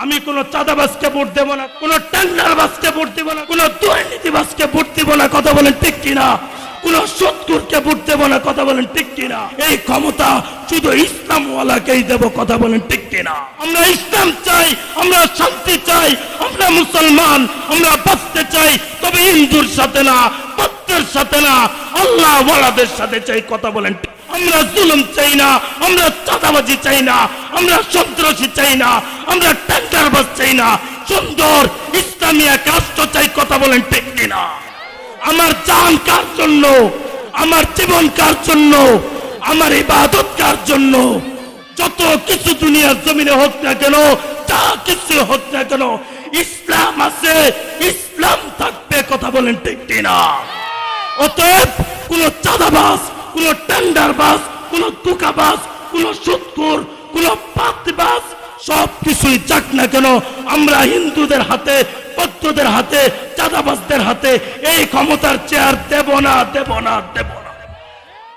আমি কোন চাঁদাবাজকে ভোট দেব না, কোন টেন্ডারবাজকে ভোট দেব না, কোন দুর্নীতিবাজকে ভোট দেব না। কথা বলেন ঠিক কিনা? কোন সুদখোরকে ভোট দেব না। কথা বলেন ঠিক কিনা? এই ক্ষমতা শুধু ইসলামওয়ালাকেই দেব। কথা বলেন ঠিক কিনা? আমরা ইসলাম চাই, আমরা শান্তি চাই, আমরা মুসলমান, আমরা বাঁচতে চাই, তবে হিন্দুর সাথে না, বৌদ্ধের সাথে না, আল্লাহ ওয়ালাদের সাথে চাই। কথা বলেন ঠিক? আমরা জুলুম চাই না, আমরা চাঁদাবাজি চাই না, আমরা সন্ত্রাসী চাই না, আমরা টেন্ডারবাজ চাই না, সুন্দর ইসলামী এক রাষ্ট্র চাই। কথা বলেন ঠিক কিনা? আমার জান কার জন্য, আমার জীবন কার জন্য, আমার ইবাদত কার জন্য? যত কিছু দুনিয়ার জমিনে হোক না কেন, যা কিছু হোক না কেন, ইসলাম আছে, ইসলাম থাকবে। কথা বলেন ঠিক কিনা? অতএব কোন চাঁদাবাজ, কোন টেন্ডারবাজ, কোন ধোঁকাবাজ, কোন সুদখোর, কোন পাপবাজ সবকিছুই যাক না কেন, আমরা হিন্দুদের হাতে, বৌদ্ধদের হাতে, চাঁদাবাজদের হাতে এই ক্ষমতার চেয়ার দেব না, দেব না, দেব না।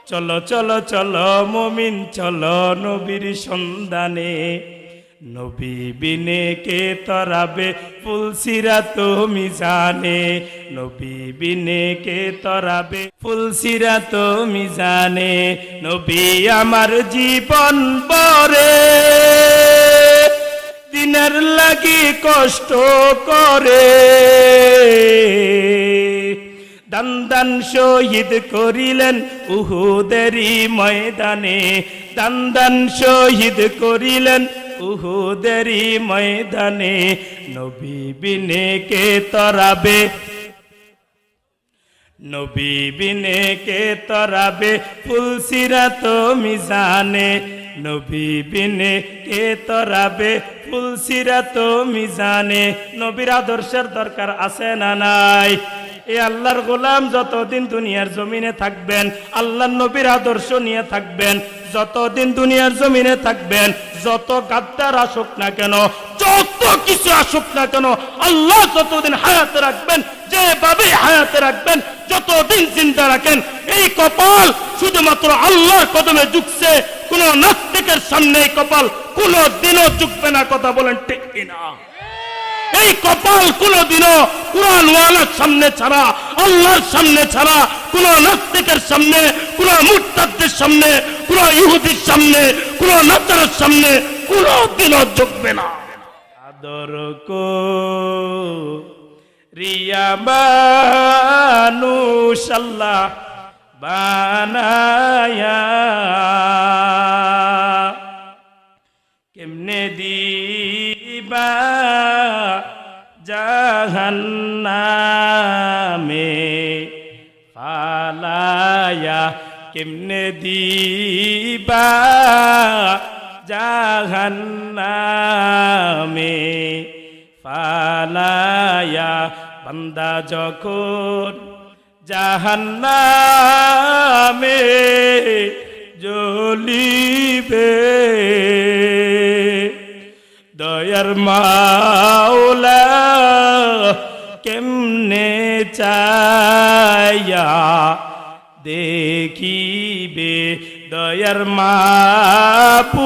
চলো চলো চলো মুমিন চলো নবীর সন্ধানে, নবী বিনে কে তরাবে ফুলসিরাত মিজানে, নবী বিনে কে তরাবে ফুলসিরাত মিজানে। নবী আমার জীবন পরে দিনের লাগি কষ্ট করে, দান দান শহীদ করিলেন উহুদেরই ময়দানে, দান দান শহীদ করিলেন উহুদেরই ময়দানে। নবী বিনে কে তরাবে, নবী বিনে কে তরাবে ফুলসিরাত মিজানে, নবী বিনে কে তরাবে ফুলসিরাত মিজানে। নবীর আদর্শের দরকার আছে না নাই? এই আল্লাহর গোলাম যতদিন দুনিয়ার জমিনে থাকবেন, আল্লাহর নবীর আদর্শ নিয়ে থাকবেন, যতদিন দুনিয়ার জমিনে থাকবেন, যত গাদ্দার আসুক না কেন, যত কিছু আসুক না কেন, আল্লাহ যতদিন হায়াতে রাখবেন, যেভাবে হায়াতে রাখবেন, যতদিন চিন্তা রাখেন, এই কপাল শুধুমাত্র আল্লাহর কদমে ঝুঁকছে, কোন নাস্তিকের সামনে এই কপাল কোন দিনও ঝুঁকবে না। কথা বলেন ঠিক কিনা? এই কপাল কোনদিনও কুরআনওয়ালার সামনে ছাড়া, আল্লাহর সামনে ছাড়া, কোন নাস্তিকের সামনে, কোন মুরতাদদের সামনে, কোন ইহুদির সামনে, কোন নাসারার সামনে কোনদিনও ঝুঁকবে না। আদর কো রিয়া মানুষ আল্লাহ বানায়া, কেমনে দিবা জাহান্নামে ফালায়া, কেমনে দিবা জাহান্নামে ফালায়া। বান্দা যখন জাহান্নামে জ্বলিবে, দয়ার মাওলা কেমনে চায়া দেখিবে, দয়ার মাবুদ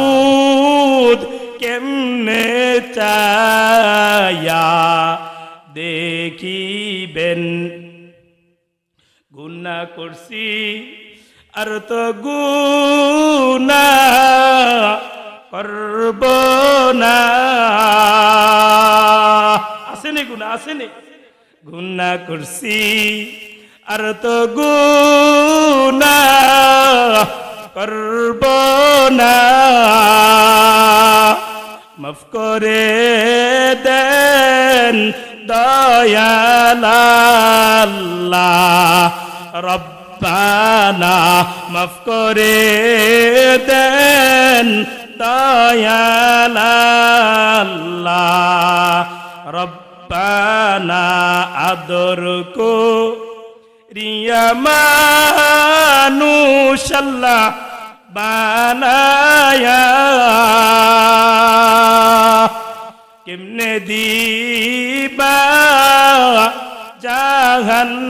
কেমনে চায়া দেখিবেন। গুনাহ করছি আর তো গুনাহ করব না, আসেনি গুনাহ, আসেনি? গুনাহ করছি আর তো গুনাহ করব না, মাফ করে দেন দয়াল আল্লাহ, রব্বানা মাফ করে দেন দয়াল আল্লাহ, রব্বানা আদর কো রিয়া মানুষ আল্লাহ বানায়া, কেমনে দিবা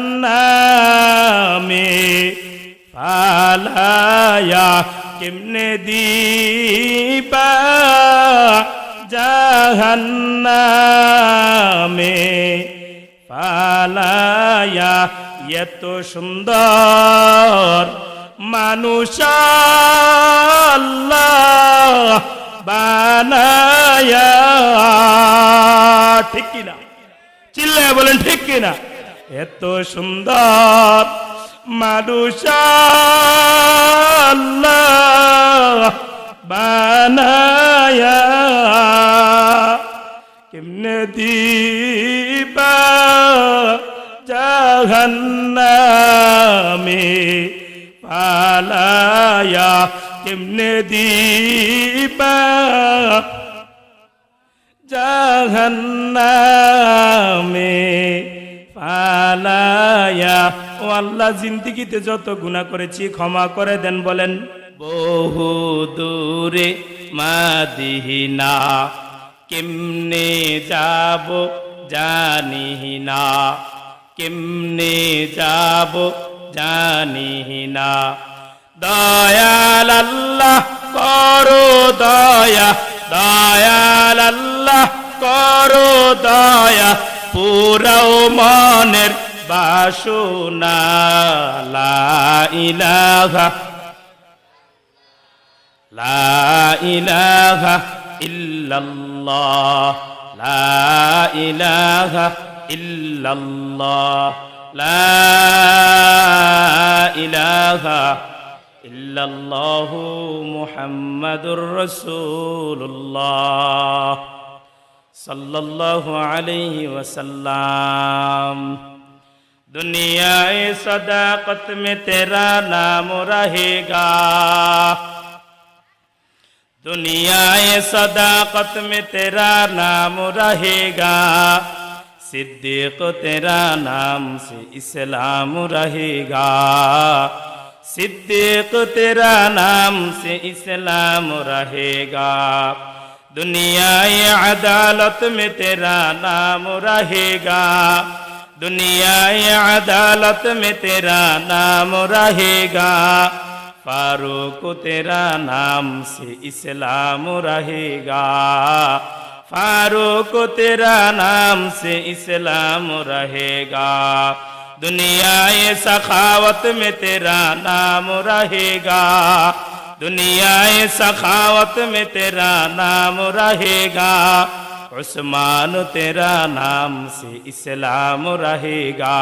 জাহান্নামে ফালায়া, কেমনে দিবা জাহান্নামে পালায়া এত সুন্দর মানুষ আল্লাহ বানায়া ঠিক কিনা চিল্লায় বলেন ঠিক কিনা এত সুন্দর মানুষ আল্লাহ বানায়া কেমনে দিবা জাহান্নামে পালায়া কেমনে দিবা জাহান্নামে পালায়া। ও আল্লাহ জিন্দেগিতে যত গুনাহ করেছি ক্ষমা করে দেন বলেন। বহু দূরে মাদিনা কেমনে যাব জানি না, কেমনে যাব জানি না। দয়াল আল্লাহ করো দয়া, দয়াল আল্লাহ করো দয়া, পুরাও মনের বাসনা। লা ইলাহা লা ইলাহা ইল্লাল্লাহ, লা ইলাহা ইল্লাল্লাহ, লা ইলাহা ইল্লাল্লাহ মুহাম্মাদুর রাসূলুল্লাহ सल्लल्लाहु अलैहि वसल्लम। दुनियाए सदाकत में तेरा नाम रहेगा, दुनियाए सदाकत में तेरा नाम रहेगा, सिद्दीक तेरा नाम से इस्लाम रहेगा, सिद्दीक तेरा नाम से इस्लाम रहेगा। दुनियाए अदालत में तेरा नाम रहेगा, दुनियाए अदालत में तेरा नाम रहेगा, फारूक तेरा नाम से इस्लाम रहेगा, फारूक तेरा नाम से इस्लाम रहेगा। दुनियाए सखावत में तेरा नाम रहेगा, दुनियाए सखावत में तेरा नाम रहेगा, उस्मान तेरा नाम से इस्लाम रहेगा,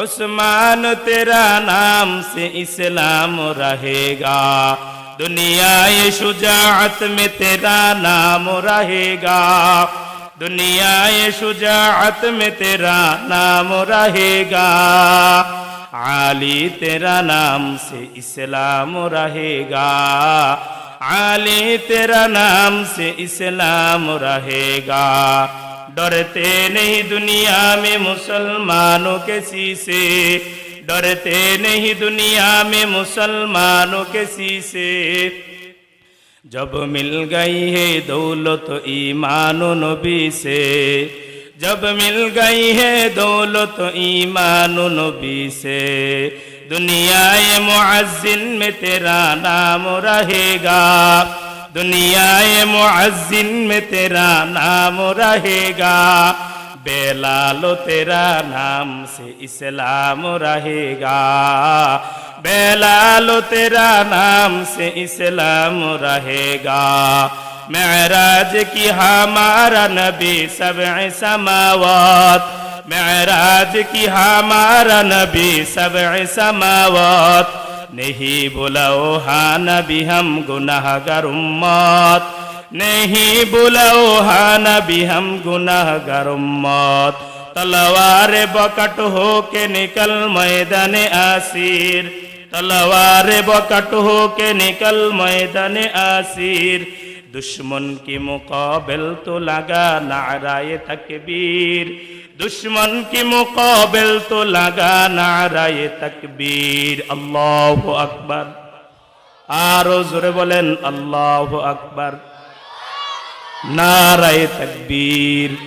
उस्मान तेरा नाम से इस्लाम रहेगा। दुनियाए शुजाअत में तेरा नाम रहेगा, दुनियाए शुजाअत में तेरा नाम रहेगा, आली तेरा नाम से इस्लाम रहेगा, आली तेरा नाम से इस्लाम रहेगा। डरते नहीं दुनिया में मुसलमानों किसी से, डरते नहीं दुनिया में मुसलमानों किसी से, जब मिल गई है दौलत ईमान नबी से, जब मिल गई है दौलत ईमान नबी से। दुनियाए मुअज्जिन में तेरा नाम रहेगा, दुनियाए मुअज्जिन में तेरा नाम रहेगा, बेलालो तेरा नाम से इस्लाम रहेगा, बेलालो तेरा नाम से इस्लाम रहेगा। मेराज की हमारा नबी सबअ समावात, मेराज की हमारा नबी सबअ समावात, नहीं बुलाओ हाँ नबी हम गुनाहगार उम्मत, नहीं बुलाओ हाँ नबी हम गुनाहगार उम्मत। तलवार बकट हो के निकल मैदान आसिर, तलवार बकट हो के निकल मैदान आसिर, दुश्मन की मुकाबिल तो लगा नाराए तकबीर, दुश्मन की मुकाबिल तो लगा नाराए तकबीर। अल्लाहु अकबर, आरो जोरे बोलें अल्लाहु अकबर, नाराए तकबीर,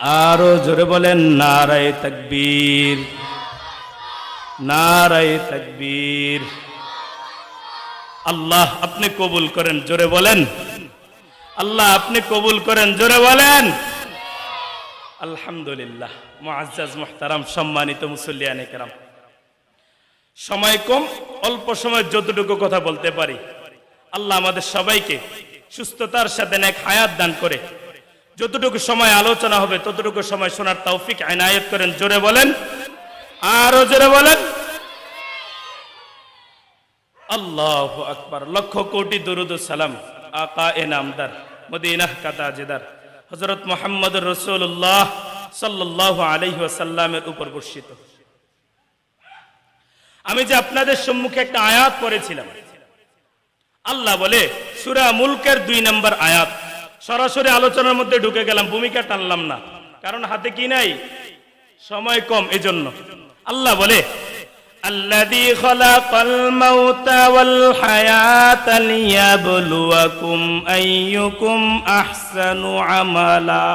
आरो जोरे बोलें नाराए तकबीर, नाराए तकबीर। আল্লাহ আপনি কবুল করেন, জোরে বলেন আল্লাহ আপনি কবুল করেন, জোরে বলেন আলহামদুলিল্লাহ। মুআজ্জাজ মুহতারাম সম্মানিত মুসল্লিয়ানে কেরাম, সময় কম, অল্প সময় যতটুকু কথা বলতে পারি, আল্লাহ আমাদের সবাইকে সুস্থতার সাথে নেক হায়াত দান করে যতটুকু সময় আলোচনা হবে ততটুকু সময় শোনার তৌফিক ইনায়েত করেন, জোরে বলেন আরো জোরে বলেন আল্লাহু আকবার। লক্ষ কোটি দরুদ ও সালাম আকা এ নামদার মদিনাহ কা তাজদার হযরত মুহাম্মদুর রাসূলুল্লাহ সাল্লাল্লাহু আলাইহি ওয়াসাল্লামের উপর বর্ষিত। আমি যে আপনাদের সম্মুখে একটা আয়াত পড়েছিলাম, আল্লাহ বলে সূরা মুলকের 2 নম্বর আয়াত, সরাসরি আলোচনার মধ্যে ঢুকে গেলাম, ভূমিকা টানলাম না, কারণ হাতে কি নাই, সময় কম, এজন্য। আল্লাহ বলে আল্লাযী খালাকাল মাউতা ওয়াল হায়াতা লিয়াবলুয়াকুম আইয়ুকুম আহসানু আমালা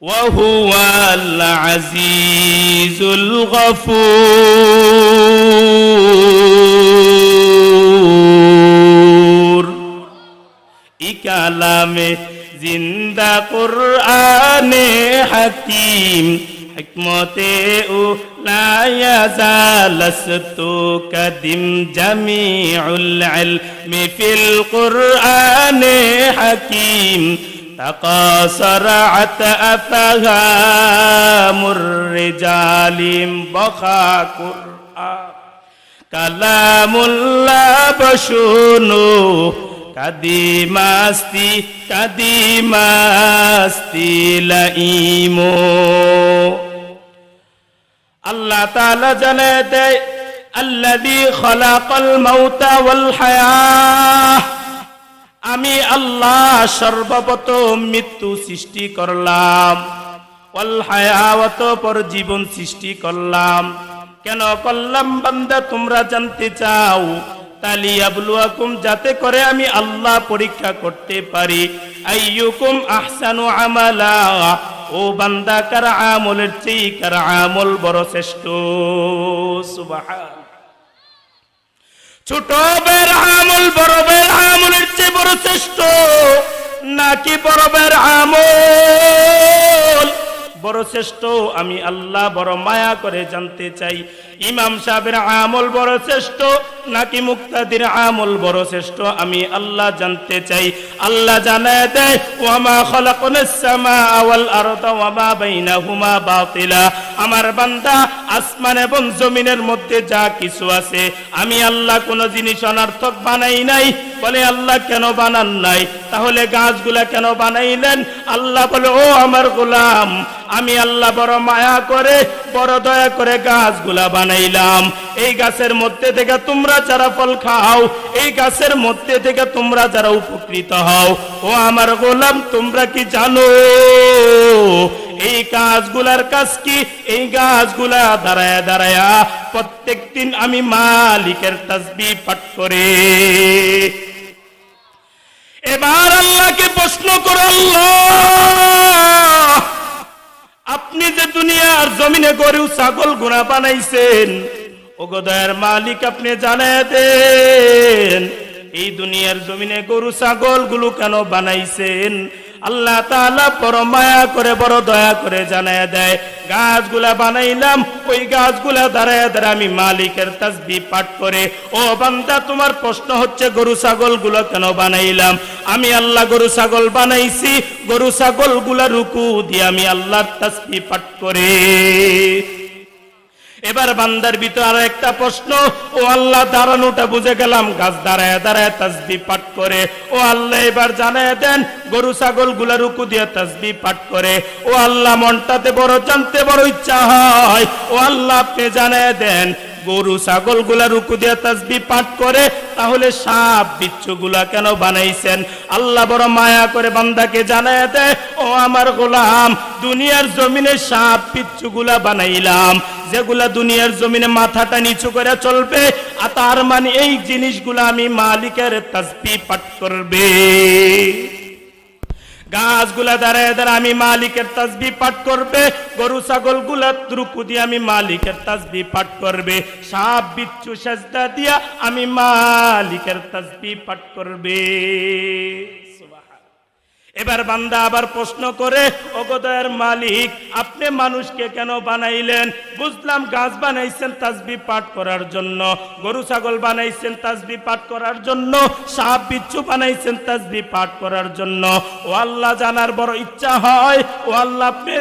ওয়া হুয়াল আজিজুল গফুর। ই কালামে জিন্দা কুরআনে হাকিম হিকমতে ও লা ইয়াজালাস্তু কাদিম জামিউল ইলমি ফিল কুরআনে হাকিম তাকাসারাত আফহামুর রিজালিম বখা কুরআন কালামুল্লাহ বশুনু কাদিমাস্তি লাইমো। আল্লাহ তাআলা জানে দেয় আল্লাযী খালাকাল মাউতা ওয়াল হায়াহ, আমি আল্লাহ সর্বপ্রথম মৃত্যু সৃষ্টি করলাম, ওয়াল হায়াওয়াত পর জীবন সৃষ্টি করলাম। কেন করলাম বান্দা, তোমরা জানতে চাও, তালিয়াবলুয়াকুম, যাতে করে আমি আল্লাহ পরীক্ষা করতে পারি, আইয়ুকুম আহসানু আমালা, ও বান্দা কার আমলের চেয়ে কার আমল বড় শ্রেষ্ঠ। সুবহান। ছোট বের আমল বড় বের আমলের চেয়ে বড় শ্রেষ্ঠ, নাকি বড় বের আমল বড় শ্রেষ্ঠ? আমি আল্লাহ বড় মায়া করে জানতে চাই, ইমাম সাহেবের আমল বড় শ্রেষ্ঠ নাকি মুক্তাদির আমল বড় শ্রেষ্ঠ? আমি আল্লাহ জানতে চাই। আল্লাহ জানায় দেয় ওয়া মা খালাকনাস সামাআ ওয়াল আরদা ওয়া মা বাইনাহুমা বাতিলা, আমার বান্দা আসমান এবং জমিনের মধ্যে যা কিছু আছে আমি আল্লাহ কোন জিনিস অনর্থক বানাই নাই। বলে আল্লাহ কেন বানান নাই? তাহলে গাছগুলা কেন বানাইলেন? আল্লাহ বলে ও আমার গোলাম, আমি আল্লাহ বড় মায়া করে বড় দয়া করে গাছগুলা বানাইলাম। এই গাছের মধ্যে থেকে তোমরা যারা ফল খাও, এই গাছের মধ্যে থেকে তোমরা যারা উপকৃত হও, ও আমার গোলাম তোমরা কি জানো এই গাছগুলার কাজ কি? এই গাছগুলা দাঁড়ায়া দাঁড়ায়া প্রত্যেক দিন আমি মালিকের তাসবিহ পাঠ করে। এবার আল্লাহকে প্রশ্ন করো, আল্লাহ আপনি যে দুনিয়ার জমিনে গরু ছাগল ঘোড়া বানাইছেন, ও দয়ার মালিক আপনি জানায় দেন এই দুনিয়ার জমিনে গরু ছাগল গুলো কেন বানাইছেন? আল্লাহ তাআলা বড় মায়া করে বড় দয়া করে জানায় দেয় গাছগুলা বানাইলাম, ওই গাছগুলা দাঁড়ায় দাঁড়ায় আমি মালিকের তাসবিহ পাঠ করে। ও বান্দা তোমার প্রশ্ন হচ্ছে গরু ছাগল গুলো কেন বানাইলাম? আমি আল্লাহ গরু ছাগল বানাইছি, গরু ছাগল গুলা রুকু দিয়ে আমি আল্লাহর তাসবিহ পাঠ করে। এবার বান্দার ভিতর আরো একটা প্রশ্ন, ও আল্লাহ দাঁড়ানোটা বুঝে গেলাম, গাছ দাঁড়ায় দাঁড়ায় তাসবিহ পাঠ করে। ও আল্লাহ এবার জানায় দেন গরু ছাগল গুলা রুকু দিয়ে তাসবিহ পাঠ করে। ও আল্লাহ মনটাতে বড় জানতে বড় ইচ্ছা হয়, ও আল্লাহ আপনি জানায় দেন গরু ছাগল গুলা রুকু দিয়ে তাসবিহ পাঠ করে, তাহলে সাপ বিচ্ছু গুলা কেন বানাইছেন? আল্লাহ বড় মায়া করে বান্দাকে জানায় দেয় ও আমার গোলাম দুনিয়ার জমিনে সাপ বিচ্ছু গুলা বানাইলাম, যেগুলা দুনিয়ার জমিনে মাথাটা নিচু করে চলবে, আর তার মানে এই জিনিসগুলা আমি মালিকের তাসবিহ পাঠ করবে। গাছ গাছগুলা দাঁড়ায় দাঁড়ায় আমি মালিকের তাসবিহ পাঠ করবে, গরু ছাগলগুলা রুকু দিয়ে আমি মালিকের তাসবিহ পাঠ করবে, সাপ বিচ্ছু সেজদা দিয়া আমি মালিকের তাসবিহ পাঠ করবে। এবার বান্দা আবার প্রশ্ন করে, ওগো দয়ার মালিক, আপনি মানুষকে কেন বানাইলেন? বুঝলাম গাছ বানাইছেন তাসবিহ পাঠ করার জন্য, গরু ছাগল বানাইছেন তাসবিহ পাঠ করার জন্য, সাপ বিচ্ছু বানাইছেন তাসবিহ পাঠ করার জন্য। ও আল্লাহ, জানার বড় ইচ্ছা হয়, ও আল্লাহ, আপনি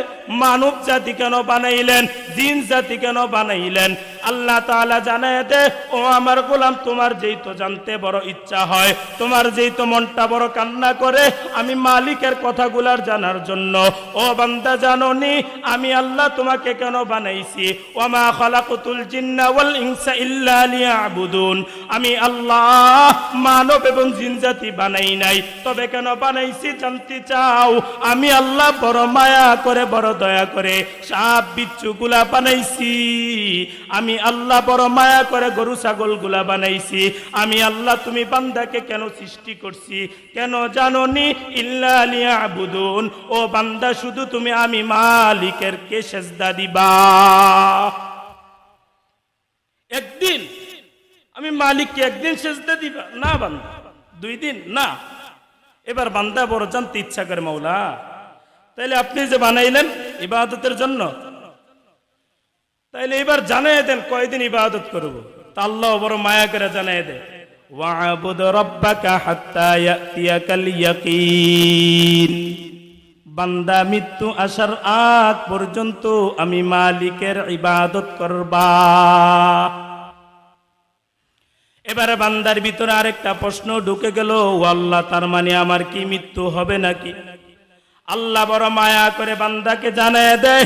মানব জাতি কেন বানাইলেন, জিন জাতি কেন বানাইলেন? আল্লাহ তাআলা জানায় দে, ও আমার গোলাম, তোমার যেই তো জানতে বড় ইচ্ছা হয়, তোমার যেই তো মনটা বড় কান্না করে আমি মালিকের কথাগুলার জানার জন্য, ও বান্দা জানোনি আমি আল্লাহ তোমাকে কেন বানাইছি? ওয়ামা খালাকুতুল জিন্না ওয়াল ইনসা ইল্লা লিয়াবুদুন। আমি আল্লাহ মানব এবং জিন জাতি বানাই নাই, তবে কেন বানাইছি জানতে চাও? আমি আল্লাহ বড় মায়া করে, বড় দয়া করে সাপ বিচ্ছুগুলা বানাইছি, আমি আল্লাহ বড় মায়া করে গরু ছাগল গুলা বানাইছি। আমি আল্লাহ তুমি বান্দাকে কেন সৃষ্টি করছি কেন জানোনি? ইল্লা লিয়াবুদুন। ও বান্দা, শুধু তুমি আমি মালিকের কে সেজদা দিবা। একদিন আমি মালিককে একদিন সেজদা দিবা না বান্দা, 2 দিন না। এবার বান্দা বড় জানতে ইচ্ছা করে, মাওলা তাইলে আপনি যে বানাইলেন ইবাদতের জন্য, তাইলে এবার জানায় দেন কয়দিন ইবাদত করব। তা আল্লাহ বড় মায়া করে জানায় দেয়, ওয়াবুদ রাব্বাকা হাত্তা ইয়াতিয়াকাল ইয়াকিন। বান্দা মৃত্যু আসার আগ পর্যন্ত আমি মালিকের ইবাদত করবা। এবারে বান্দার ভিতরে আরেকটা প্রশ্ন ঢুকে গেল, ও আল্লাহ, তার মানে আমার কি মৃত্যু হবে নাকি? আল্লাহ বড় মায়া করে বান্দাকে জানায় দেয়,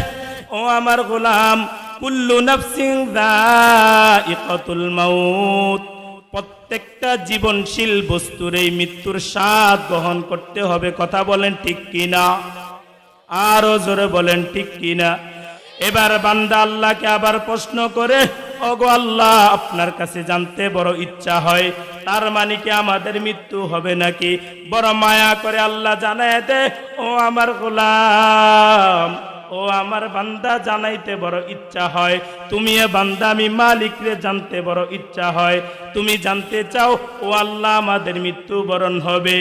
ও আমার গোলাম, কুল্লু নাফসিন যায়িকাতুল মাউত। প্রত্যেকটা জীবনশীল বস্তুর এই মৃত্যুর স্বাদ গ্রহণ করতে হবে। কথা বলেন ঠিক কিনা? আরো জোরে বলেন ঠিক কিনা? এবার বান্দা আল্লাহকে আবার প্রশ্ন করে, ওগো আল্লাহ, আপনার কাছে জানতে বড় ইচ্ছা হয়, তার মানে কি আমাদের মৃত্যু হবে নাকি? বড় মায়া করে আল্লাহ জানায় দে, ও আমার গোলাম, ও আমার বান্দা, জানাইতে বড় ইচ্ছা হয়। তুমি এ বান্দা আমি মালিক রে জানতে বড় ইচ্ছা হয়। তুমি জানতে চাও, ও আল্লাহ, আমাদের মৃত্যু বরণ হবে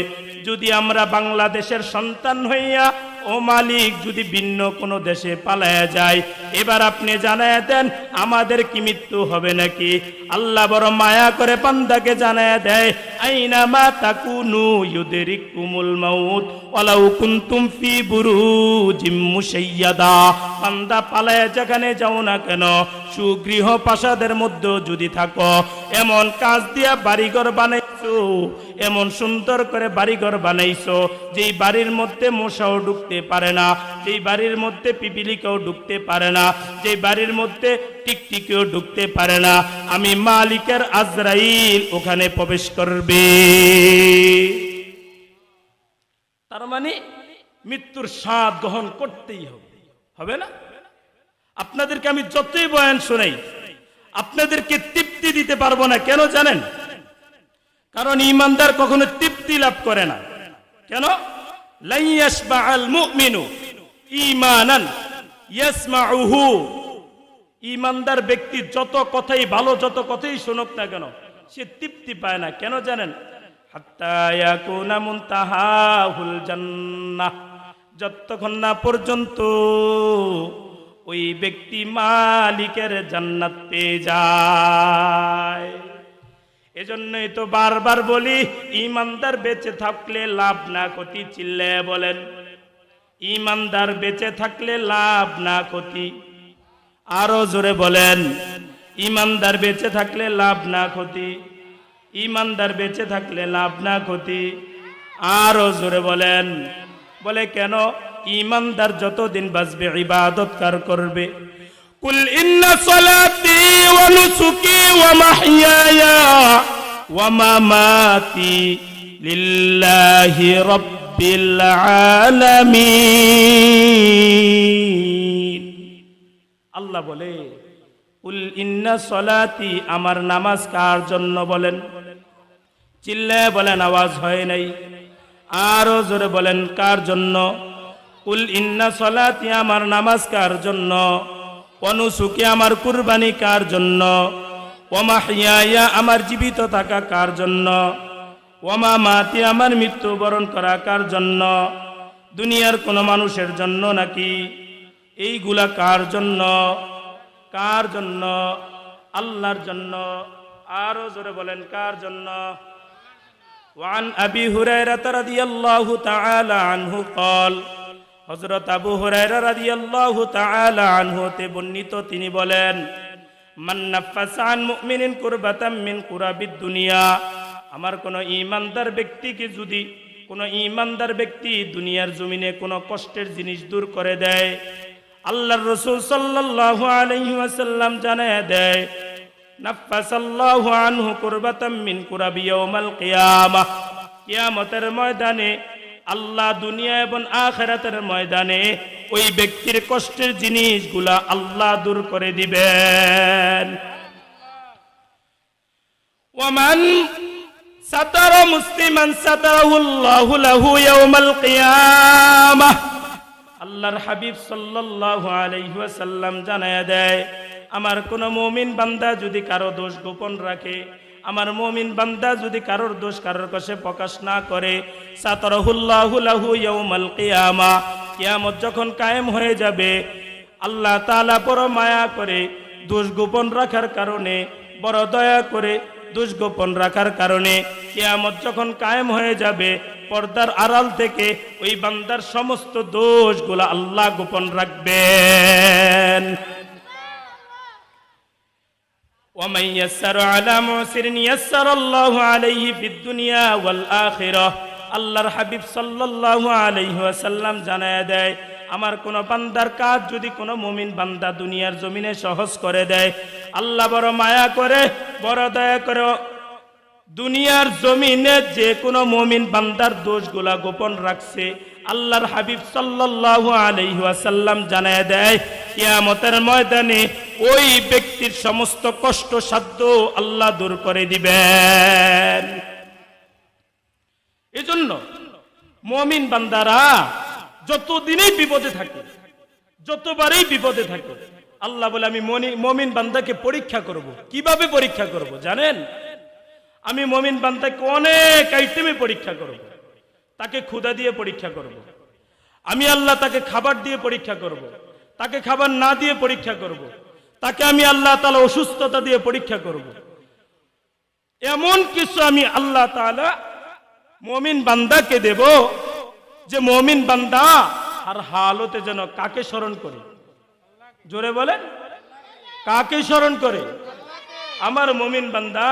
যদি আমরা বাংলাদেশের সন্তান হইয়া, ও মালিক, যদি ভিন্ন কোনো দেশে পালায়া যায়। এবার আপনি জানায় দেন আমাদের কি মৃত্যু হবে নাকি? আল্লাহ বড় মায়া করে বান্দাকে জানায় দেয়, আইনামা তাকুনু ইউদরিকুমুল মাউত ওয়ালাউ কুনতুম ফি বুরুজিম মুশাইয়াদা। বান্দা পালায়া যেখানে যাও না কেন, সুগৃহ প্রাসাদের মধ্যে যদি থাকো, এমন কাজ দিয়া বাড়িঘর বানাইছো, এমন সুন্দর করে বাড়িঘর বানাইছো, যেই বাড়ির মধ্যে মশাও ঢুকতে পারে না, যেই বাড়ির মধ্যে পিপিলিকাও ঢুকতে পারে না, যেই বাড়ির মধ্যে টিকটিকিও ঢুকতে পারে না, আমি মালিকের আজরাইল ওখানে প্রবেশ করবে। তার মানে মৃত্যুর স্বাদ গ্রহণ করতেই হবে, হবে না? আপনাদেরকে আমি যতই বয়ান শোনাই, আপনাদেরকে তৃপ্তি দিতে পারবো না। কেন জানেন? কারণ ঈমানদার কখনো তৃপ্তি লাভ করে না। কেন? লা ইয়াশবা'আল মুমিনু ঈমানান ইয়াসমাউহু। ঈমানদার ব্যক্তি যত কথাই ভালো, যত কথাই শুনুক না কেন, সে তৃপ্তি পায় না। কেন জানেন? হাত্তা ইয়াকুনা মুনতাহাহুল জান্নাহ। যতক্ষণ না পর্যন্ত ওই ব্যক্তি মালিকের জান্নাত পেয়ে যায়। এজন্যই তো বারবার বলি, ঈমানদার বেঁচে থাকলে লাভ না ক্ষতি। চিল্লায়ে বলেন, ঈমানদার বেঁচে থাকলে লাভ না ক্ষতি। আরো জোরে বলেন, ঈমানদার বেঁচে থাকলে লাভ না ক্ষতি। ঈমানদার বেঁচে থাকলে লাভ না ক্ষতি। আরো জোরে বলেন। বলে কেন? ঈমানদার যতদিন বাঁচবে ইবাদত কার করবে? কুল ইন্না সালাতি ওয়া নুসুকি ওয়া মাহইয়ায়া ওয়া মামাতি লিল্লাহি রাব্বিল আলামিন। আল্লাহ বলে, কুল ইন্না সালাতি, আমার নামাজ কার জন্য? বলেন, চিল্লায় বলেন, আওয়াজ হয় নাই। আরো জোরে বলেন কার জন্য? কুল ইন্না সলাতি, আমার নামাজ কার জন্য? ওয়া নুসুকি, আমার কুরবানি কার জন্য? ওয়া মাহইয়ায়া, আমার জীবিত থাকা কার জন্য? ওয়া মামাতি, আমার মৃত্যুবরণ করা কার জন্য? দুনিয়ার কোন মানুষের জন্য নাকি? এইগুলা কার জন্য? কার জন্য? আল্লাহর জন্য। আরো জোরে বলেন কার জন্য? ওয়ান আবি হুরায়রা রাদিয়াল্লাহু তাআলা আনহু قال, হযরত আবু হুরায়রা রাদিয়াল্লাহু তাআলা আনহু তে বর্ণিত, তিনি বলেন, মান নাফাসা আন মুমিনিন কুরবাতাম মিন কুরাবিদ দুনিয়া, আমার কোন ঈমানদার ব্যক্তিকে যদি কোন ঈমানদার ব্যক্তি দুনিয়ার জমিনে কোন কষ্টের জিনিস দূর করে দেয়, আল্লাহর রাসূল সাল্লাল্লাহু আলাইহি ওয়াসাল্লাম জানায় দেয়, নাফাসাল্লাহু আনহু কুরবাতাম মিন কুরাবি ইয়াউমাল কিয়ামাহ, কিয়ামতের ময়দানে আল্লাহ দুনিয়া এবং আখিরাতের ময়দানে ওই ব্যক্তির কষ্টের জিনিসগুলা আল্লাহ দূর করে দিবেন। ওয়ামান সাতারা মুসলিমান সাতারাহুল্লাহু লাহু ইয়াউমাল কিয়ামাহ, আল্লাহর হাবিব সাল্লাল্লাহু আলাইহি ওয়াসাল্লাম জানায়া দেয়, আমার কোন মুমিন বান্দা যদি কারো দোষ গোপন রাখে, আমার মুমিন বান্দা যদি কারোর দোষ কারোর কাছে প্রকাশ না করে, সাতারাহুল্লাহু লাহু ইয়াউমাল কিয়ামা, কিয়ামত যখন কায়েম হয়ে যাবে, আল্লাহ তাআলা বড় মায়া করে দোষ গোপন রাখার কারণে, বড় দয়া করে দোষ গোপন রাখার কারণে, কিয়ামত যখন কায়েম হয়ে যাবে, পর্দার আড়াল থেকে ওই বান্দার সমস্ত দোষগুলো আল্লাহ গোপন রাখবেন। ومن يسر على معسر يسر الله عليه في الدنيا والآخرة, আল্লাহর হাবিব সাল্লাল্লাহু আলাইহি ওয়াসাল্লাম জানায় দেয়, আমার কোন বান্দার কাজ যদি কোন মুমিন বান্দা দুনিয়ার জমিনে সহজ করে দেয়, আল্লাহ বড় মায়া করে বড় দয়া করে দুনিয়ার জমিনে যে কোন মুমিন বান্দার দোষগুলা গোপন রাখছে, আল্লাহর হাবিব সাল্লাল্লাহু আলাইহি ওয়াসাল্লাম জানায় দেয়, কিয়ামতের ময়দানে ওই ব্যক্তির সমস্ত কষ্ট সাধ্য আল্লাহ দূর করে দিবেন। এজন্য মুমিন বান্দারা যতদিনই বিপদে থাকে, যতবারই বিপদে থাকে, আল্লাহ বলে আমি মুমিন বান্দাকে পরীক্ষা করব। কিভাবে পরীক্ষা করব জানেন? আমি মুমিন বান্দাকে অনেক আইটেমে পরীক্ষা করব। তাকে ক্ষুধা দিয়ে পরীক্ষা করব, আমি আল্লাহ তাকে খাবার দিয়ে পরীক্ষা করব, তাকে খাবার না দিয়ে পরীক্ষা করব, তাকে আমি আল্লাহ তাআলা অসুস্থতা দিয়ে পরীক্ষা করব। এমন কিছু আমি আল্লাহ তাআলা মুমিন বান্দাকে দেব যে মুমিন বান্দা আর হালতে যেন কাকে স্মরণ করে? জোরে বলেন, কাকে স্মরণ করে? আমার মুমিন বান্দা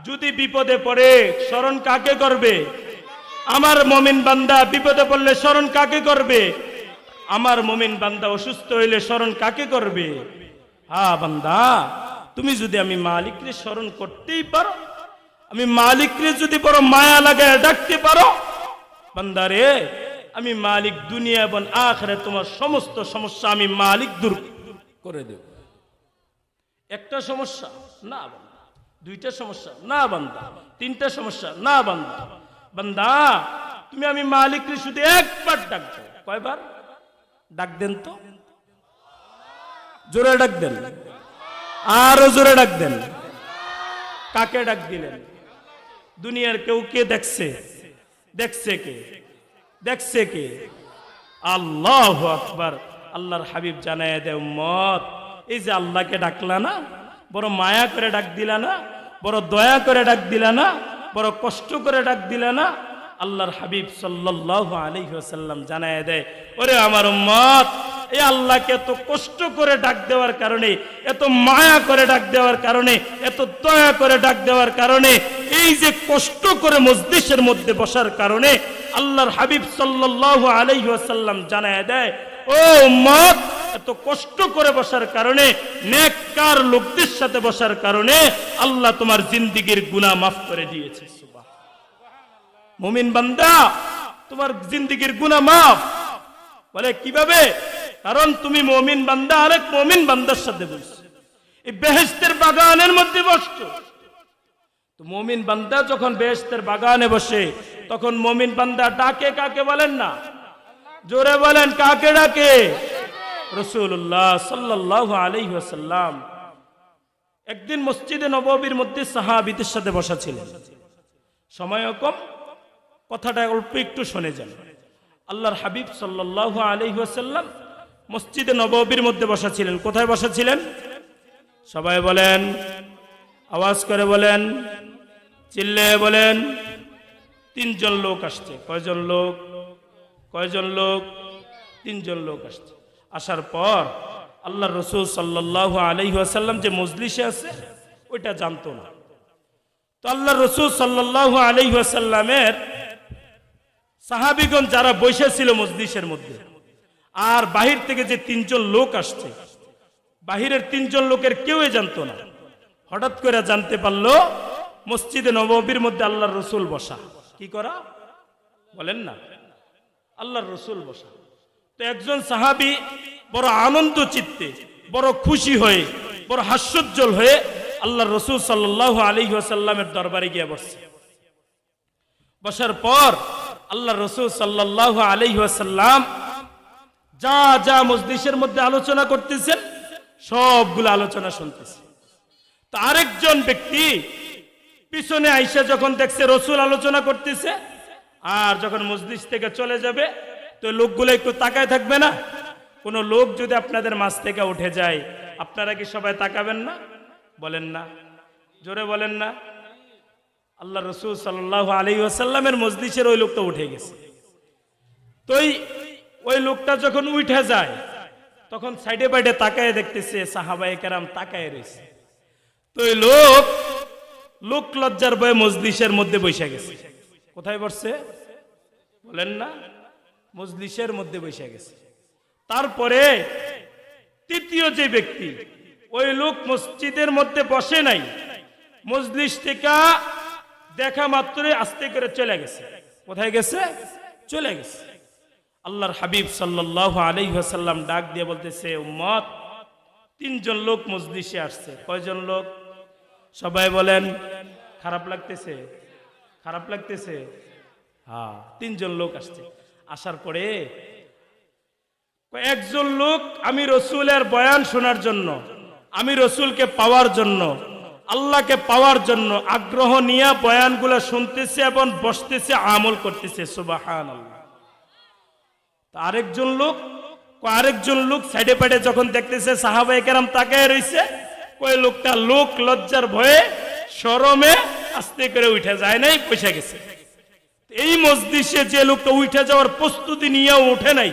যদি বিপদে পড়ে স্মরণ কাকে করবে? আমার মুমিন বান্দা বিপদে পড়লে স্মরণ কাকে করবে? আমার মুমিন বান্দা অসুস্থ হইলে স্মরণ কাকে করবে? হ্যাঁ বান্দা, তুমি যদি আমি মালিককে স্মরণ করতেই পারো, আমি মালিককে যদি বড় মায়া লাগায় ডাকতে পারো, বান্দারে আমি মালিক দুনিয়া এবং আখিরাতে তোমার সমস্ত সমস্যা আমি মালিক দূর করে দেব। একটা সমস্যা না বান্দা, দুইটা সমস্যা না বান্দা, তিনটা সমস্যা না বান্দা, বান্দা তুমি আমি মালিককে শুধু একবার ডাক দাও। কয়বার ডাক দেন তো? জোরে ডাক দেন, আরো জোরে ডাক দেন। কাকে ডাক দিলেন? দুনিয়ার কেউ কে দেখছে? দেখছে কে? দেখছে কে? আল্লাহু আকবার। আল্লাহর হাবিব জানায় দেয়, উম্মত এই যে আল্লাহকে ডাকলা না, বড় মায়া করে ডাক দিলা না, বড় দয়া করে ডাক দিলা না, বড় কষ্ট করে ডাক দিলা না, আল্লাহর হাবিব সাল্লাল্লাহু আলাইহি ওয়াসাল্লাম জানায় দেয়, ওরে আমার উম্মত, এই আল্লাহকে এত কষ্ট করে ডাক দেওয়ার কারণে, এত মায়া করে ডাক দেওয়ার কারণে, এত দয়া করে ডাক দেওয়ার কারণে, এই যে কষ্ট করে মজলিসের মধ্যে বসার কারণে আল্লাহর হাবিব সাল্লাল্লাহু আলাইহি ওয়াসাল্লাম জানায় দেয়, ও উম্মত, এত কষ্ট করে বসার কারণে, নেককার লোকদের সাথে বসার কারণে আল্লাহ তোমার জিন্দেগীর গুনাহ মাফ করে দিয়েছে। সুবহানাল্লাহ। মুমিন বান্দা, তোমার জিন্দেগীর গুনাহ মাফ। বলে কিভাবে? কারণ তুমি মুমিন বান্দা আরেক মুমিন বান্দার সাথে বসছো, এই বেহেশতের বাগানের মধ্যে বসছো। তো মুমিন বান্দা যখন বেহেশতের বাগানে বসে, তখন মুমিন বান্দা ডাকে কাকে বলেন না, জোরে বলেন কাকে ডাকে? রাসূলুল্লাহ সাল্লাল্লাহু আলাইহি ওয়াসাল্লাম একদিন মসজিদে নববীর মধ্যে সাহাবীদের সাথে বসা ছিলেন। সময় কম, কথাটা অল্প একটু শুনে যান। আল্লাহর হাবিব সাল্লাল্লাহু আলাইহি ওয়াসাল্লাম মসজিদে নববীর মধ্যে বসা ছিলেন। কোথায় বসা ছিলেন? সবাই বলেন, আওয়াজ করে বলেন, চিল্লায়ে বলেন। তিনজন লোক আসছে। কয়জন লোক? কয়জন লোক? তিনজন লোক আসছে। আসার পর আল্লাহর রাসূল সাল্লাল্লাহু আলাইহি ওয়াসাল্লাম যে মজলিসে আছে ওইটা জানতো না। তো আল্লাহর রাসূল সাল্লাল্লাহু আলাইহি ওয়াসাল্লামের সাহাবীগণ যারা বসেছিল মজলিসের মধ্যে, আর বাহির থেকে যে তিনজন লোক আসছে, বাহিরের তিনজন লোকের কেউই জানতো না। হঠাৎ করে জানতে পারলো মসজিদে নববীর মধ্যে আল্লাহর রাসূল বসা। কি করা বলেন না? আল্লাহর রাসূল বসা। তো একজন সাহাবী বড় আনন্দ চিত্তে, বড় খুশি হয়ে, বড় হাস্যোজ্জ্বল হয়ে আল্লাহর রাসূল সাল্লাল্লাহু আলাইহি ওয়াসাল্লামের দরবারে গিয়ে বসছে। বসার পর আল্লাহর রাসূল সাল্লাল্লাহু আলাইহি ওয়াসাল্লাম যা যা মজলিসের মধ্যে আলোচনা করতেছেন সবগুলো আলোচনা শুনতেছে। তো আরেকজন ব্যক্তি পিছনে আইসা যখন দেখছে রাসূল আলোচনা করতেছে, আর যখন মজলিস থেকে চলে যাবে তো লোকগুলো একটু তাকায় থাকবে না? কোন লোক যদি আপনাদের মাঝ থেকে উঠে যায়, আপনারা কি সবাই তাকাবেন না? বলেন না, জোরে বলেন না। আল্লাহ রাসূল সাল্লাল্লাহু আলাইহি ওয়াসাল্লামের মজলিসের ওই লোকটা উঠে গেছে। তো ওই লোকটা যখন উঠে যায় তখন সাইডে বাইডে তাকায় দেখতেছে সাহাবায়ে কেরাম তাকায় রয়েছে। তো ওই লোক লজ্জার ভয়ে মজলিসের মধ্যে বসে গেছে। কোথায় বসছে বলেন না? মজলিসের মধ্যে বসে গেছে। তারপরে তৃতীয় যে ব্যক্তি, ওই লোক মসজিদের মধ্যে বসে নাই, মজলিস থেকে দেখা মাত্রই আস্তে করে চলে গেছে। কোথায় গেছে? চলে গেছে। আল্লাহর হাবিব সাল্লাল্লাহু আলাইহি ওয়াসাল্লাম ডাক দিয়ে বলতেছে, উম্মত, তিনজন লোক মজলিসে আসছে। কয়জন লোক? সবাই বলেন। খারাপ লাগতেছে? খারাপ লাগতেছে? হ্যাঁ, তিনজন লোক আসছে। আসার পরে একজন লোক আমি রাসূলের বয়ান শোনার জন্য, আমি রাসূলকে পাওয়ার জন্য, আল্লাহকে পাওয়ার জন্য আগ্রহ নিয়ে বয়ানগুলো শুনতেছে এবং বসতেছে, আমল করতেছে। সুবহানাল্লাহ। আরেকজন লোক সাইডে পাইডে যখন দেখতেছে সাহাবায়ে কেরাম তাকায় রইছে, ওই লোকটা লোক লজ্জার ভয়ে শরমে আস্তে করে উঠে যায় নাই, বসে গেছে। এই মজলিসে যে লোকটা উঠে যাওয়ার প্রস্তুতি নিয়েও উঠে নাই,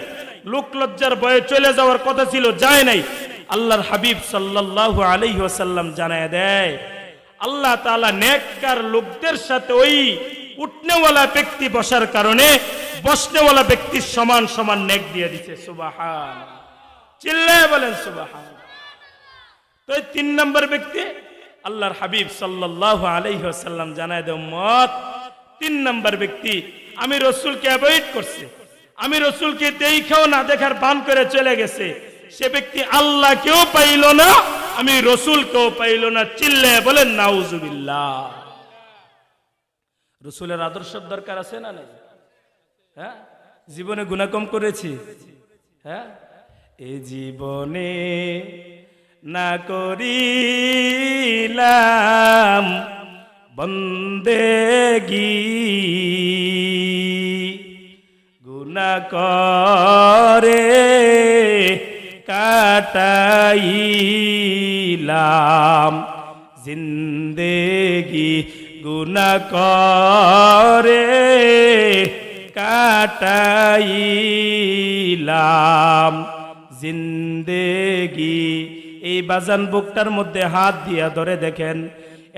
লোক লজ্জার ভয়ে চলে যাওয়ার কথা ছিল, যায় নাই, আল্লাহর হাবিব সাল্লাল্লাহু আলাইহি ওয়াসাল্লাম জানায় দেয়, আল্লাহ তাআলা নেককার লোকদের সাথে ওই উঠনেওয়ালা ব্যক্তি বসার কারণে বসনেওয়ালা ব্যক্তির সমান সমান নেক দিয়ে দিচ্ছে। সুবহানাল্লাহ। চিল্লায়ে বলেন সুবহানাল্লাহ। তো এই তিন নম্বর ব্যক্তি আল্লাহর হাবিব সাল্লাল্লাহু আলাইহি ওয়াসাল্লাম জানায় দেয়, উম্মত, তিন নম্বর ব্যক্তি আমি রাসূলকে অ্যাভয়েড করছে, আমি রাসূলকে দেখাও না দেখার ভান করে চলে গেছে, সে ব্যক্তি আল্লাহকেও পাইল না, আমি রাসূলকেও পাইল না। চিল্লায়ে বলেন নাউজুবিল্লাহ। রাসূলের আদর্শের দরকার আছে না নাই? হ্যাঁ, জীবনে গুনাহ কম করেছি? হ্যাঁ, এই জীবনে না করিলাম বন্দেগি, গুনাহ করে কাটাইলাম জিন্দেগি, গুনাহ করে কাটাইলাম জিন্দেগি। এই বাজান বুকটার মধ্যে হাত দিয়া ধরে দেখেন,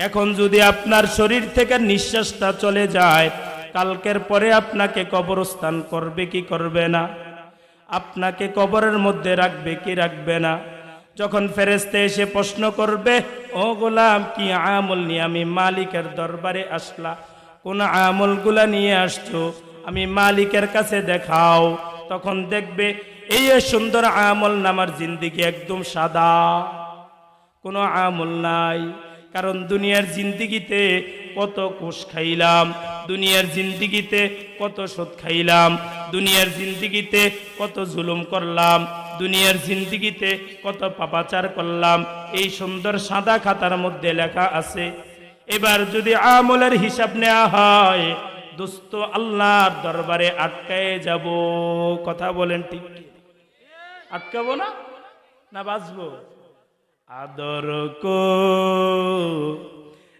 এখন যদি আপনার শরীর থেকে নিঃশ্বাসটা চলে যায়, কালকের পরে আপনাকে কবরস্থান করবে কি করবে না? আপনাকে কবরের মধ্যে রাখবে কি রাখবে না? যখন ফেরেশতা এসে প্রশ্ন করবে, ও গোলাম, কি আমল নিয়ে আমি মালিকের দরবারে আসলা? কোন আমলগুলা নিয়ে আসছো? আমি মালিকের কাছে দেখাও। তখন দেখবে এই সুন্দর আমল নামার জিন্দেগি একদম সাদা, কোনো আমল নাই। কারণ দুনিয়ার জিন্দেগিতে কত ঘুষ খাইলাম, দুনিয়ার জিন্দিগিতে কত সুদ খাইলাম, দুনিয়ার জিন্দিগিতে কত জুলুম করলাম, দুনিয়ার জিন্দিগিতে কত পাপাচার করলাম, এই সুন্দর সাদা খাতার মধ্যে লেখা আছে। এবার যদি আমলের হিসাব নেওয়া হয় দোস্ত আল্লাহর দরবারে আটকায়ে যাব। কথা বলেন ঠিক কি? আটকাবো না, না বাঁচবো? আদর কো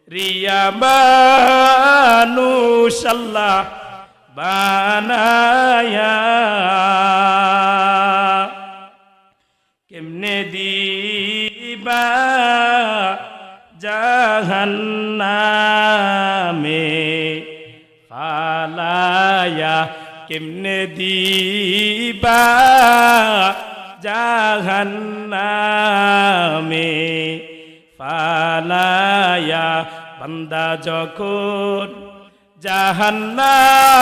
রিয়া মানুষ আল্লাহ বানায়া, কেমনে দিবা জাহান্নামে ফালায়া, কেমনে দিবা জাহান্নামে ফালায়া। বান্দা যখন জাহান্নামে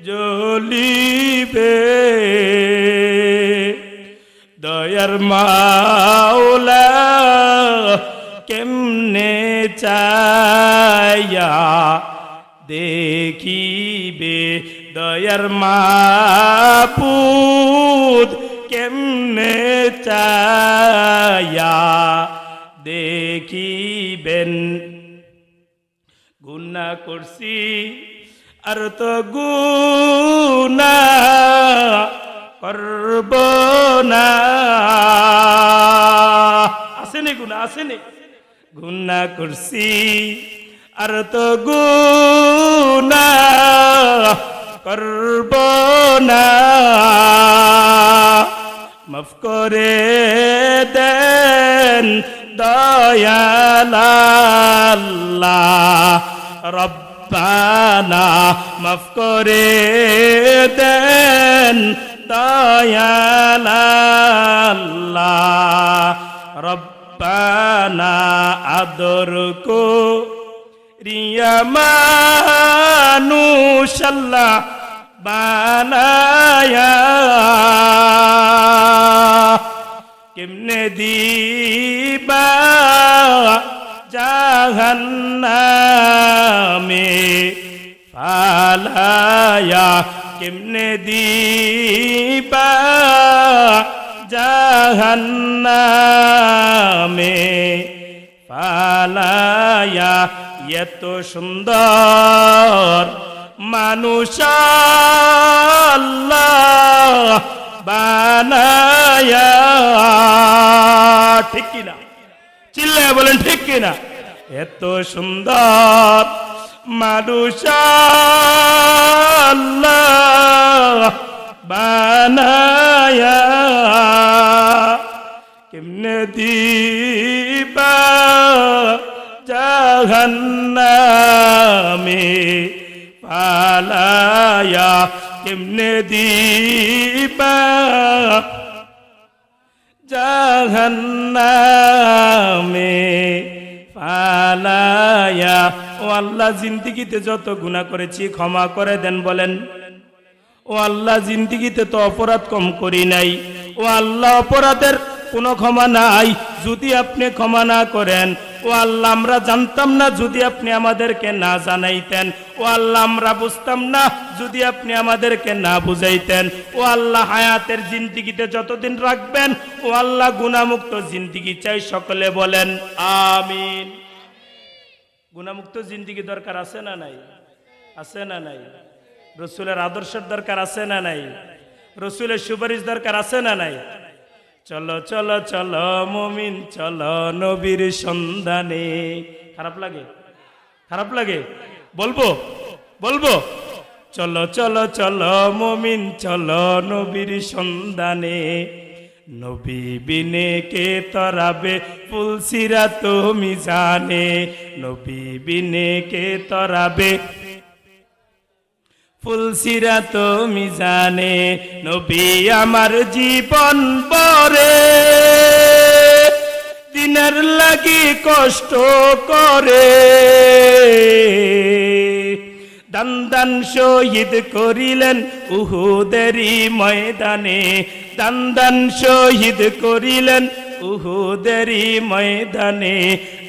জ্বলিবে, দয়ার মাওলা কেমনে চায়া দেখিবে, দয়ার মাবুদ কেমনে চায়া দেখিবেন। গুনাহ করছি আর তো গুনাহ করব না, আসেনি গুনাহ, আসেনি? গুনাহ করছি আর তো গুনাহ করব না, মাফ করে দেন দয়াল আল্লাহ রব্বানা, মাফ করে দেন দয়াল আল্লাহ রব্বানা। আদর কো রিয়া মানুষ আল্লাহ বানায়া, কেমনে দিবা জাহান্নামে ফালায়া, কেমনে দিবা জাহান্নামে ফালায়া। এত সুন্দর মানুষ আল্লাহ বানায়া, ঠিক কিনা? চিল্লায় বলেন ঠিক কিনা? এত সুন্দর মানুষ আল্লাহ বানায়া, কেমনে দিবা জাহান্নামে ফালায়া, কেমনে দিবা জাহান্নামে ফালায়া। ও আল্লাহ, জিন্দিগিতে যত গুনাহ করেছি ক্ষমা করে দেন বলেন। ও আল্লাহ, জিন্দিগিতে তো অপরাধ কম করি নাই। ও আল্লাহ, অপরাধের কোনো ক্ষমা নাই, যদি আপনি ক্ষমা না করেন। ও আল্লাহ, আমরা জানতাম না যদি আপনি আমাদেরকে না জানাইতেন। ও আল্লাহ, আমরা বুঝতাম না যদি আপনি আমাদেরকে না বুঝাইতেন। ও আল্লাহ, হায়াতের জিন্দিগিতে যতদিন রাখবেন ও আল্লাহ গুনাহমুক্ত জিন্দিগি চাই, সকলে বলেন আমিন। গুনাহমুক্ত জিন্দিগি দরকার আছে না নাই? আছে না নাই? রসুলের আদর্শের দরকার আছে না নাই? রসুলের সুপারিশ দরকার আছে না নাই? চলো চলো চলো মুমিন চলো নবীর সন্ধানে। খারাপ লাগে? খারাপ লাগে? বলবো বলবো চলো চলো চলো মুমিন চলো নবীর সন্ধানে। নবী বিনে কে তরাবে ফুলসিরাত মিজানে। নবী বিনে কে তরাবে ফুলসিরাত মিজানে। নবী আমার জীবন বরে দিনের লাগি কষ্ট করে। দান দান শহীদ করিলেন উহুদেরই ময়দানে। দান দান শহীদ করিলেন উহুদেরই ময়দানে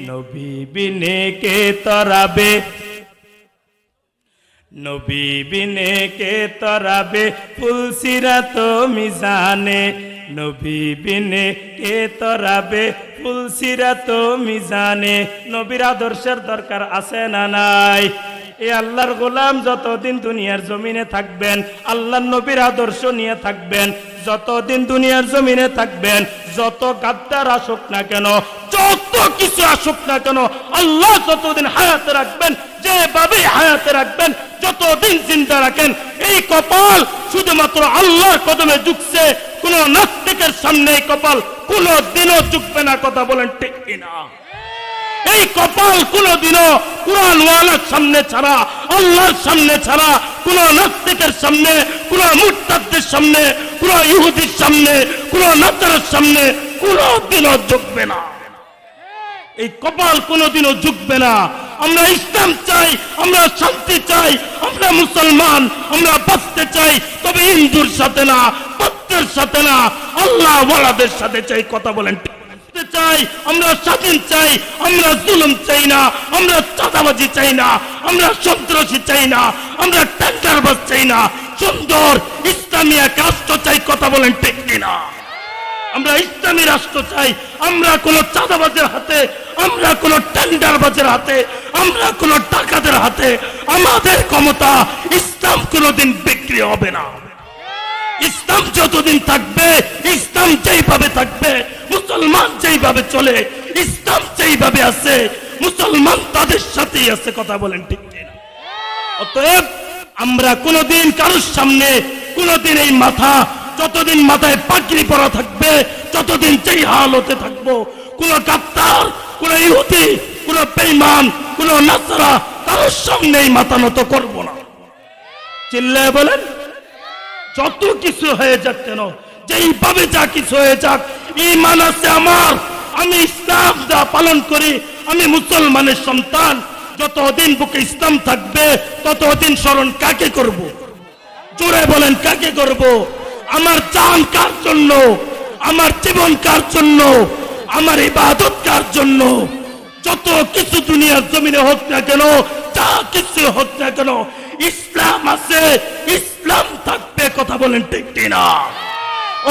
নবী বিনে কে তরাবে, নবী বিনে কে তরাবে ফুলসিরাত মিজানে, নবী বিনে কে তরাবে ফুলসিরাত মিজানে। নবীর আদর্শের দরকার আছে না নাই? এই আল্লাহর গোলাম যতদিন দুনিয়ার জমিনে থাকবেন আল্লাহর নবীর আদর্শ নিয়ে থাকবেন, যতদিন দুনিয়ার জমিনে থাকবেন যত গাদ্দার আসুক না কেন, যত কিছু আসুক না কেন, আল্লাহ যতদিন হায়াতে রাখবেন, যেভাবে হায়াতে রাখবেন, যতদিন চিন্তা রাখেন, এই কপাল শুধুমাত্র আল্লাহর কদমে ঝুঁকছে, কোন নাস্তিকের সামনে এই কপাল কোন দিনও ঝুঁকবে না। কথা বলেন ঠিক কিনা? এই কপাল কোনদিনও কুরআন ওয়ালার সামনে ছাড়া, আল্লাহর সামনে ছাড়া, কোন নাস্তিকের সামনে, কোন মুরতাদদের সামনে, কোন ইহুদির সামনে, কোন নাসারার সামনে কোনদিনও ঝুঁকবে না। এই কপাল কোনদিনও ঝুঁকবে না। আমরা ইসলাম চাই, আমরা শান্তি চাই, আমরা মুসলমান, আমরা বাঁচতে চাই, তবে হিন্দুর সাথে না, ভক্তের সাথে না, আল্লাহ ওয়ালাদের সাথে চাই। কথা বলেন চাই, আমরা স্বাধীন চাই, আমরা জুলুম চাই না, আমরা চাঁদাবাজি চাই না, আমরা সন্ত্রাসী চাই না, আমরা টেন্ডারবাজ চাই না, সুন্দর ইসলামী এক রাষ্ট্র চাই। কথা বলেন ঠিক কিনা? আমরা ইসলামী রাষ্ট্র চাই। আমরা কোন চাঁদাবাজের হাতে, আমরা কোন টেন্ডারবাজের হাতে, আমরা কোন টাকাদের হাতে আমাদের ক্ষমতা, ইসলাম কোনদিন বিক্রি হবে না। ইসলাম যতদিন থাকবে, ইসলাম যেইভাবে থাকবে, মুসলমান যেইভাবে চলে, ইসলাম যেইভাবে আছে, মুসলমান তাদের সাথেই আছে। কথা বলেন ঠিক কিনা? অতএব আমরা কোনদিন কারোর সামনে, কোনদিন এই মাথা, যতদিন মাথায় পাগড়ি পরা থাকবে, ততদিন যেই হালতে থাকবো, কোন গাদ্দার, কোন ইহুদি, কোন বেঈমান, কোন নাসারা কারোর সামনে এই মাথা নত করবো না। চিল্লায় বলেন, যত কিছু হয়ে যাক কেন, যেইভাবে যা কিছু হয়ে যাক, ঈমান আছে আমার, আমি ইসলাম যা পালন করি, আমি মুসলমানের সন্তান। যতদিন বুকে ইসলাম থাকবে ততদিন স্মরণ কাকে করব? জোরে বলেন, কাকে করব? আমার জান কার জন্য, আমার জীবন কার জন্য, আমার ইবাদত কার জন্য? যত কিছু দুনিয়ার জমিনে হোক না কেন, যা কিছু হোক না কেন, ইসলাম আছে, ইসলাম থাকবে। কথা বলেন ঠিক কিনা?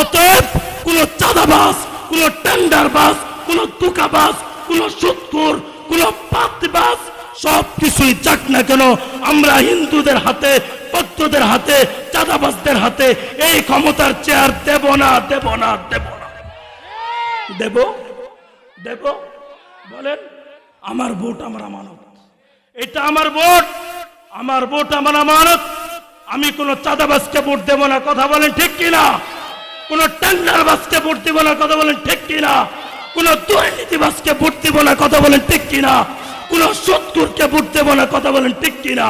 অতএব কোন চাঁদাবাজ, কোন টেন্ডারবাজ, কোন ধোঁকাবাজ, কোন সুদখোর, কোন পাপবাজ, সব কিছুই যাক না কেন, আমরা হিন্দুদের হাতে, বৌদ্ধদের হাতে, চাঁদাবাজদের হাতে এই ক্ষমতার চেয়ার দেব না, দেব না, দেব না। দেব, দেব? বলেন, আমার ভোট আমার আমানত, এটা আমার ভোট, আমার ভোট আমার আমানত। আমি কোন চাঁদাবাজকে ভোট দেব না। কথা বলেন ঠিক কিনা? কোন টেন্ডারবাজকে ভোট দেব না। কথা বলেন ঠিক কিনা? কোন দুর্নীতিবাজকে ভোট দেব না। কথা বলেন ঠিক কিনা? কোন সুদখোরকে ভোট দেব না। কথা বলেন ঠিক কিনা?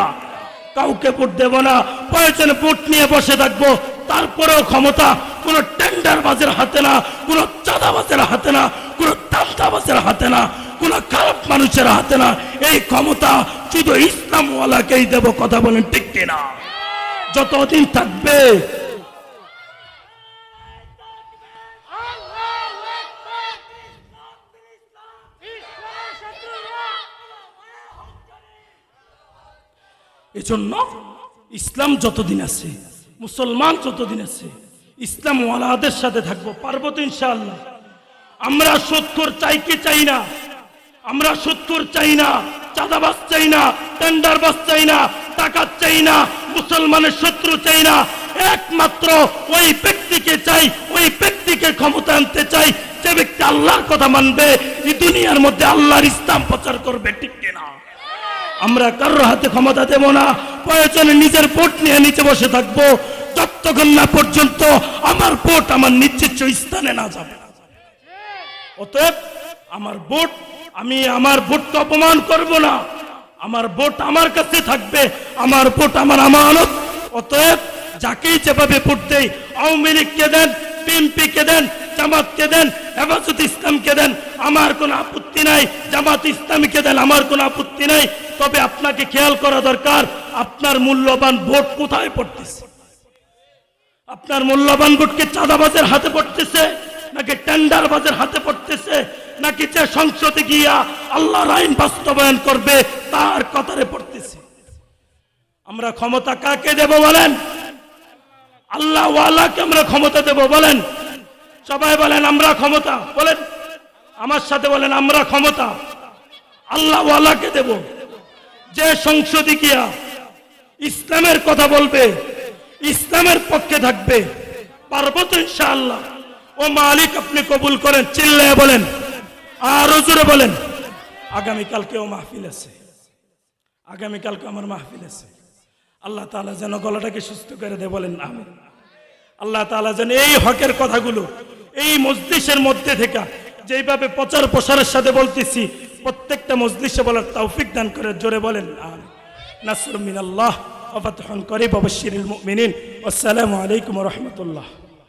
কাউকে ভোট দেব না। প্রয়োজনে ভোট নিয়ে বসে থাকবো, তারপরেও ক্ষমতা কোন টেন্ডারবাজের হাতে না, কোন চাঁদাবাজের হাতে না, কোন দামদাবাজের হাতে না, কোন খারাপ মানুষের হাতে না। এই ক্ষমতা শুধু ইসলামওয়ালাকেই দেব। কথা বলেন ঠিক কিনা? যতদিন থাকবে এজন্য ইসলাম যতদিন আছে, মুসলমান যতদিন আছে, ইসলাম ওয়ালাদের সাথে থাকবো। পারবো তো ইনশাআল্লাহ? আমরা সুদখোর চাই কি চাই না? আমরা সুদখোর চাই না, চাঁদাবাজ চাই না, টেন্ডারবাজ চাই না, ডাকাত চাই না, মুসলমানের শত্রু চাই না। একমাত্র ওই ব্যক্তিকে চাই, ওই ব্যক্তিকে ক্ষমতা আনতে চাই যে ব্যক্তি আল্লাহর কথা মানবে, এই দুনিয়ার মধ্যে আল্লাহর ইসলাম প্রচার করবে। ঠিক কিনা? আমরা কারোর হাতে ক্ষমতা দেব না। প্রয়োজনে নিজের ভোট নিয়ে নিচে বসে থাকবো, যতক্ষণ না পর্যন্ত আমার ভোট আমার নির্দিষ্ট স্থানে না যাবে। অতএব আমার ভোট, আমি আমার ভোটকে অপমান করব না। আমার ভোট আমার কাছে থাকবে, আমার ভোট আমার আমানত। অতএব যাকেই যেভাবে ভোট দেই, আওয়ামী লীগকে দেন, বিএনপিকে দেন, জামাতকে দেন, হেফাজত ইসলামকে দেন, আমার কোনো আপত্তি নাই। জামাত ইসলামীকে দেন, আমার কোনো আপত্তি নাই। তবে আপনাকে খেয়াল করা দরকার, আপনার মূল্যবান ভোট কোথায় পড়তেছে? আপনার মূল্যবান ভোট কি চাঁদাবাজের হাতে পড়তেছে, নাকি টেন্ডারবাজের হাতে পড়তেছে, নাকি যে সংসদে গিয়া আল্লাহর আইন বাস্তবায়ন করবে তার কথারে পড়তেছে? আমরা ক্ষমতা কাকে দেব বলেন? আল্লাহ ওয়ালাকে আমরা ক্ষমতা দেব বলেন? সবাই বলেন আমরা ক্ষমতা, বলেন আমার সাথে বলেন আমরা ক্ষমতা আল্লাহ ওয়ালাকে দেব। যে সংসদে গিয়া ইসলামের কথা বলবে, ইসলামের পক্ষে থাকবে, পারবো তো ইনশাআল্লাহ। ও মালিক আপনি কবুল করেন, চিল্লায় বলেন, আরো জোরে বলেন। আগামীকালকেও মাহফিল আছে, আগামীকালকে আমার মাহফিল আছে। আল্লাহ তাআলা যেন গলাটাকে সুস্থ করে দেয়, বলেন আমিন। আল্লাহ তাআলা যেন এই হকের কথাগুলো এই মজলিসের মধ্যে থেকে যেইভাবে প্রচার প্রসারের সাথে বলতেছি প্রত্যেকটা মজলিসে বলার তৌফিক দান করে, জোরে বলেন আমিন। নাসরুম মিনাল্লাহ ওয়া ফাতহুন করিব ওয়া বাশশিরিল মুমিনিন। আসসালামু আলাইকুম ওয়া রাহমাতুল্লাহ।